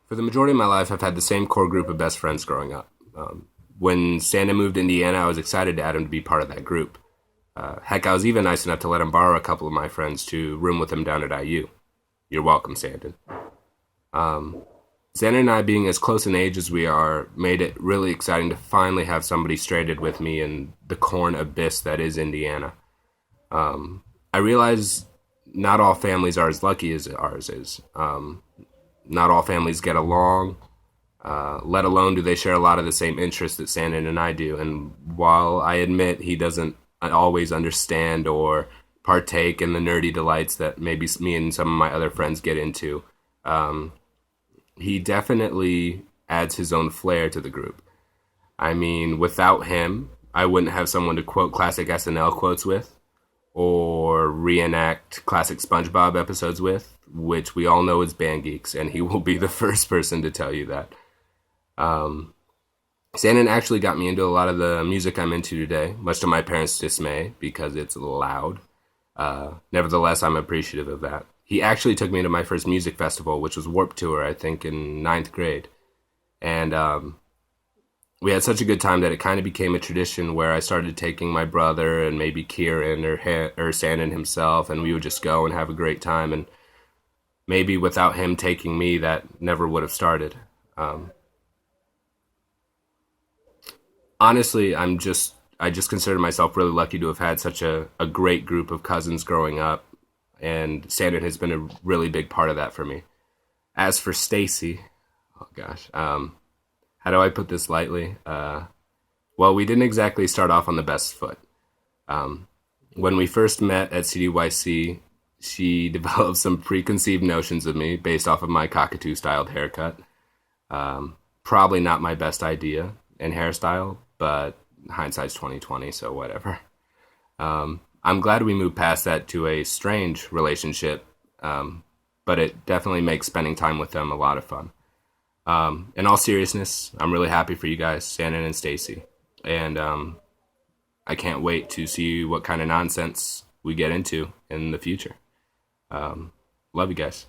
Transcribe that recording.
For the majority of my life, I've had the same core group of best friends growing up. When Santa moved to Indiana, I was excited to add him to be part of that group. Heck, I was even nice enough to let him borrow a couple of my friends to room with him down at IU. You're welcome, Sandon. Xander and I, being as close in age as we are, made it really exciting to finally have somebody stranded with me in the corn abyss that is Indiana. I realize not all families are as lucky as ours is. Not all families get along, let alone do they share a lot of the same interests that Sandon and I do. And while I admit he doesn't always understand or partake in the nerdy delights that maybe me and some of my other friends get into, he definitely adds his own flair to the group. I mean, without him, I wouldn't have someone to quote classic SNL quotes with or reenact classic SpongeBob episodes with, which we all know is Band Geeks, and he will be the first person to tell you that. Sandon actually got me into a lot of the music I'm into today, much to my parents' dismay, because it's loud. Nevertheless, I'm appreciative of that. He actually took me to my first music festival, which was Warped Tour, I think, in ninth grade. And we had such a good time that it kind of became a tradition where I started taking my brother and maybe Kieran or Sandon himself, and we would just go and have a great time. And maybe without him taking me, that never would have started. Honestly, I just consider myself really lucky to have had such a great group of cousins growing up, and Sandon has been a really big part of that for me. As for Stacy, oh gosh, how do I put this lightly? Well, we didn't exactly start off on the best foot. When we first met at CDYC, she developed some preconceived notions of me based off of my cockatoo-styled haircut. Probably not my best idea in hairstyle, but hindsight's 2020, so whatever. I'm glad we moved past that to a strange relationship, but it definitely makes spending time with them a lot of fun. In all seriousness, I'm really happy for you guys, Shannon and Stacy, and I can't wait to see what kind of nonsense we get into in the future. Love you guys.